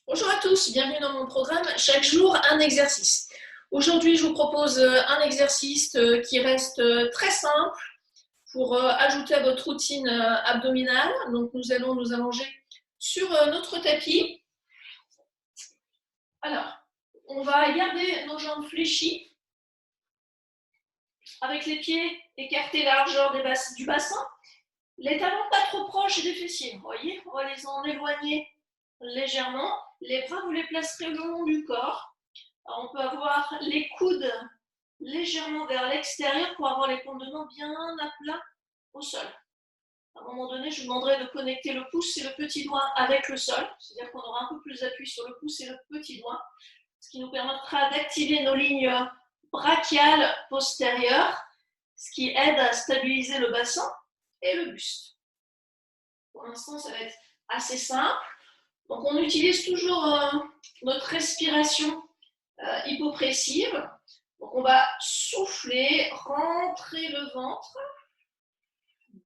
Bonjour à tous, bienvenue dans mon programme. Chaque jour, un exercice. Aujourd'hui, je vous propose un exercice qui reste très simple pour ajouter à votre routine abdominale. Donc, nous allons nous allonger sur notre tapis. Alors, on va garder nos jambes fléchies avec les pieds écartés à la largeur du bassin. Les talons pas trop proches des fessiers. Vous voyez, on va les en éloigner légèrement. Les bras, vous les placerez le long du corps. Alors, on peut avoir les coudes légèrement vers l'extérieur pour avoir les pointes de main bien à plat au sol. À un moment donné, je vous demanderai de connecter le pouce et le petit doigt avec le sol, c'est-à-dire qu'on aura un peu plus d'appui sur le pouce et le petit doigt, ce qui nous permettra d'activer nos lignes brachiales postérieures, ce qui aide à stabiliser le bassin et le buste. Pour l'instant, ça va être assez simple. Donc, on utilise toujours notre respiration hypopressive. Donc, on va souffler, rentrer le ventre,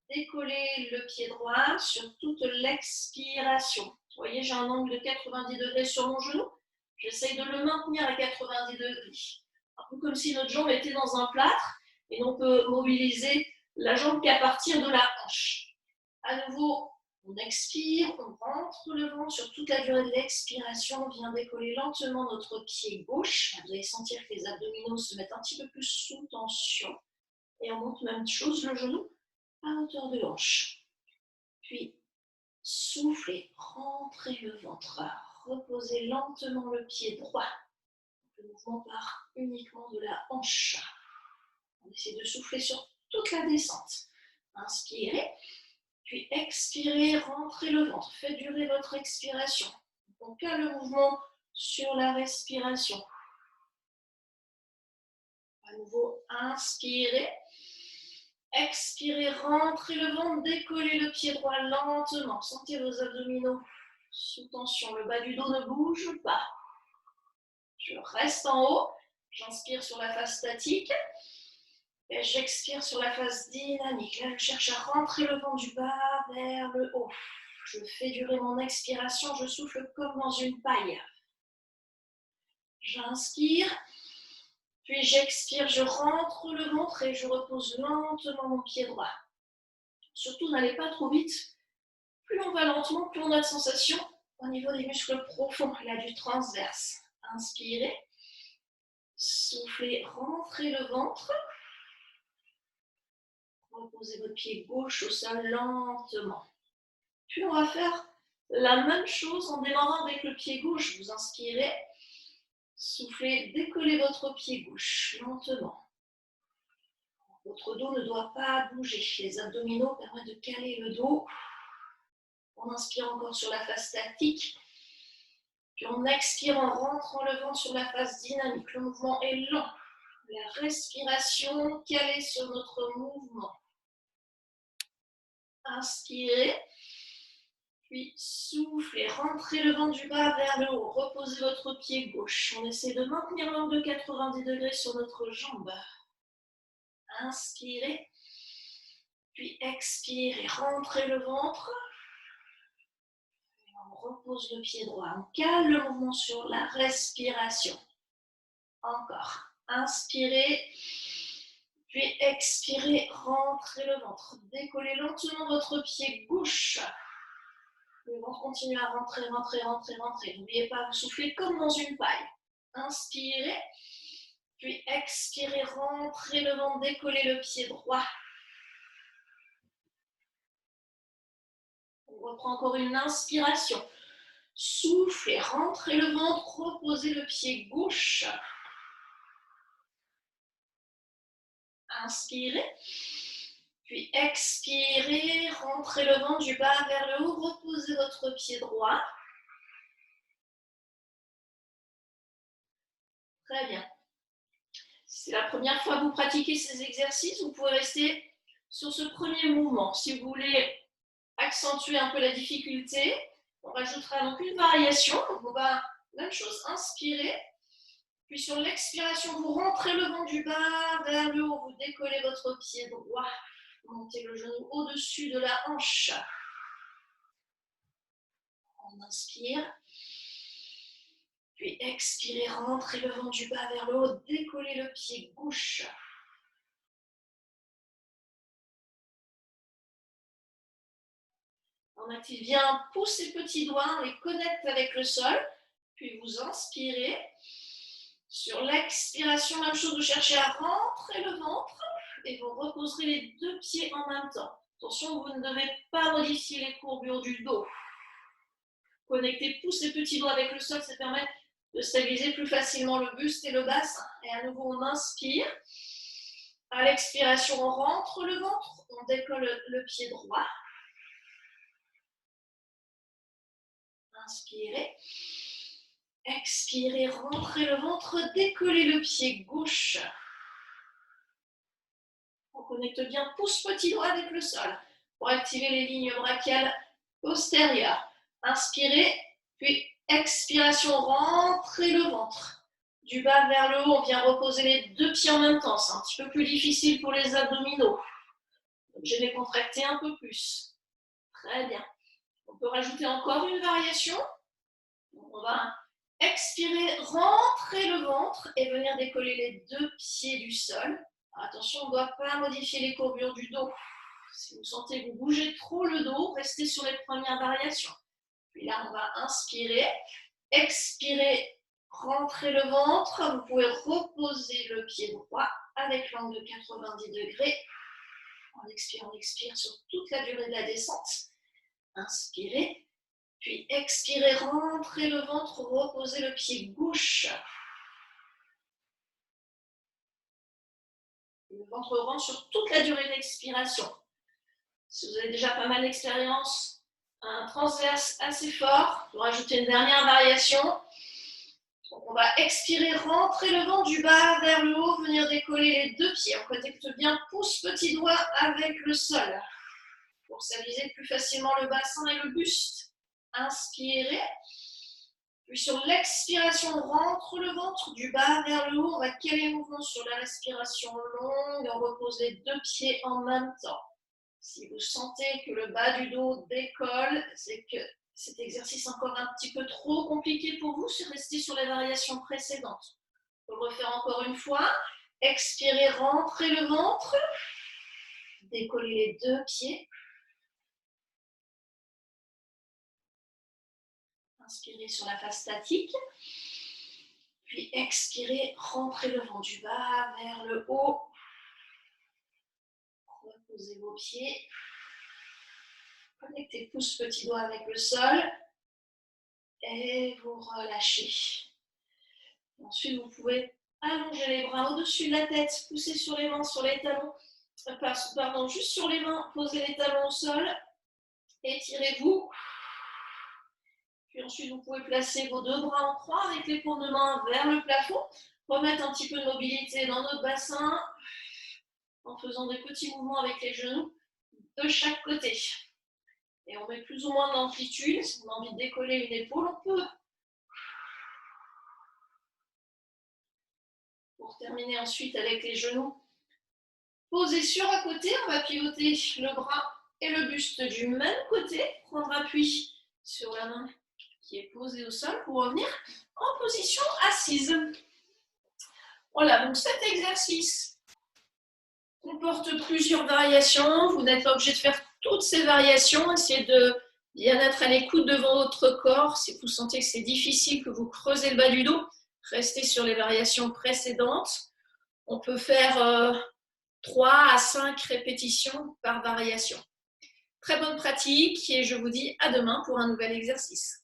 décoller le pied droit sur toute l'expiration. Vous voyez, j'ai un angle de 90 degrés sur mon genou. J'essaye de le maintenir à 90 degrés. Un peu comme si notre jambe était dans un plâtre et on peut mobiliser la jambe qu'à partir de la hanche. À nouveau, on expire, on rentre le ventre sur toute la durée de l'expiration. On vient décoller lentement notre pied gauche. Vous allez sentir que les abdominaux se mettent un petit peu plus sous tension. Et on monte même chose, le genou à hauteur de hanche. Puis, soufflez, rentrez le ventre. Reposez lentement le pied droit. Le mouvement part uniquement de la hanche. On essaie de souffler sur toute la descente. Inspirez. Puis expirez, rentrez le ventre. Faites durer votre expiration. On cale le mouvement sur la respiration. À nouveau, inspirez. Expirez, rentrez le ventre, décollez le pied droit lentement. Sentez vos abdominaux sous tension. Le bas du dos ne bouge pas. Je reste en haut. J'inspire sur la face statique. Et j'expire sur la face dynamique. Là, je cherche à rentrer le vent du bas vers le haut. Je fais durer mon expiration. Je souffle comme dans une paille. J'inspire. Puis j'expire. Je rentre le ventre et je repose lentement mon pied droit. Surtout, n'allez pas trop vite. Plus on va lentement, plus on a de sensations au niveau des muscles profonds, là du transverse. Inspirez. Soufflez, rentrez le ventre. Reposez votre pied gauche au sol lentement. Puis on va faire la même chose en démarrant avec le pied gauche. Vous inspirez, soufflez, décollez votre pied gauche lentement. Votre dos ne doit pas bouger. Les abdominaux permettent de caler le dos. On inspire encore sur la face statique. Puis on expire en rentrant le ventre sur la face dynamique. Le mouvement est lent. La respiration calée sur notre mouvement. Inspirez. Puis soufflez, rentrez le ventre du bas vers le haut. Reposez votre pied gauche. On essaie de maintenir l'angle de 90 degrés sur notre jambe. Inspirez. Puis expirez, rentrez le ventre. Et on repose le pied droit. On cale le mouvement sur la respiration. Encore. Inspirez. Puis expirez, rentrez le ventre. Décollez lentement votre pied gauche. Le ventre continue à rentrer, rentrer, rentrer, rentrer. N'oubliez pas, vous soufflez comme dans une paille. Inspirez, puis expirez, rentrez le ventre, décollez le pied droit. On reprend encore une inspiration. Soufflez, rentrez le ventre, reposez le pied gauche. Inspirez, puis expirez, rentrez le ventre du bas vers le haut, reposez votre pied droit. Très bien. Si c'est la première fois que vous pratiquez ces exercices, vous pouvez rester sur ce premier mouvement. Si vous voulez accentuer un peu la difficulté, on rajoutera donc une variation. Donc on va, même chose, inspirer. Puis sur l'expiration, vous rentrez le vent du bas vers le haut. Vous décollez votre pied droit. Montez le genou au-dessus de la hanche. On inspire. expirez, rentrez le vent du bas vers le haut, décollez le pied gauche. On active bien, poussez les petits doigts, on les connecte avec le sol, puis vous inspirez. Sur l'expiration, même chose, vous cherchez à rentrer le ventre et vous reposerez les deux pieds en même temps. Attention, vous ne devez pas modifier les courbures du dos. Connectez, poussez les petits doigts avec le sol, ça permet de stabiliser plus facilement le buste et le bassin. Et à nouveau, on inspire. À l'expiration, on rentre le ventre, on décolle le pied droit. Inspirez. Expirez, rentrez le ventre, décollez le pied gauche. On connecte bien, pouce petit doigt avec le sol pour activer les lignes brachiales postérieures. Inspirez, puis expiration, rentrez le ventre. Du bas vers le haut, on vient reposer les deux pieds en même temps. C'est un petit peu plus difficile pour les abdominaux. Donc, je vais contracter un peu plus. Très bien. On peut rajouter encore une variation. Donc, on va expirer, rentrer le ventre et venir décoller les deux pieds du sol. Attention, on ne doit pas modifier les courbures du dos. Si vous sentez que vous bougez trop le dos, restez sur les premières variations. Puis là, on va inspirer, expirer, rentrer le ventre. Vous pouvez reposer le pied droit avec l'angle de 90 degrés. On expire sur toute la durée de la descente. Inspirez, puis expirez, rentrez le ventre, reposez le pied gauche. Le ventre rentre sur toute la durée de l'expiration. Si vous avez déjà pas mal d'expérience, un transverse assez fort, vous rajoutez une dernière variation. Donc on va expirer, rentrer le vent du bas vers le haut, venir décoller les deux pieds. On connecte bien pouce, petit doigt avec le sol pour stabiliser plus facilement le bassin et le buste. Inspirez. Puis sur l'expiration, on rentre le ventre du bas vers le haut. On va caler le mouvement sur la respiration longue. On repose les deux pieds en même temps. Si vous sentez que le bas du dos décolle, c'est que cet exercice est encore un petit peu trop compliqué pour vous. Restez sur les variations précédentes. On peut le refaire encore une fois. Expirez, rentrez le ventre. Décollez les deux pieds. Inspirez sur la face statique. Puis expirez, rentrez le vent du bas vers le haut. Reposez vos pieds. Connectez pouce petit doigt avec le sol. Et vous relâchez. Ensuite, vous pouvez allonger les bras au-dessus de la tête, pousser sur les mains, sur les talons. Pardon, juste sur les mains, posez les talons au sol. Étirez-vous. Puis ensuite, vous pouvez placer vos deux bras en croix avec les paumes de main vers le plafond. Remettre un petit peu de mobilité dans notre bassin en faisant des petits mouvements avec les genoux de chaque côté. Et on met plus ou moins d'amplitude. Si on a envie de décoller une épaule, on peut. Pour terminer ensuite avec les genoux posés sur un côté, on va pivoter le bras et le buste du même côté. Prendre appui sur la main qui est posée au sol pour revenir en position assise. Voilà, donc cet exercice comporte plusieurs variations. Vous n'êtes pas obligé de faire toutes ces variations. Essayez de bien être à l'écoute devant votre corps. Si vous sentez que c'est difficile, que vous creusez le bas du dos, restez sur les variations précédentes. On peut faire 3 à 5 répétitions par variation. Très bonne pratique et je vous dis à demain pour un nouvel exercice.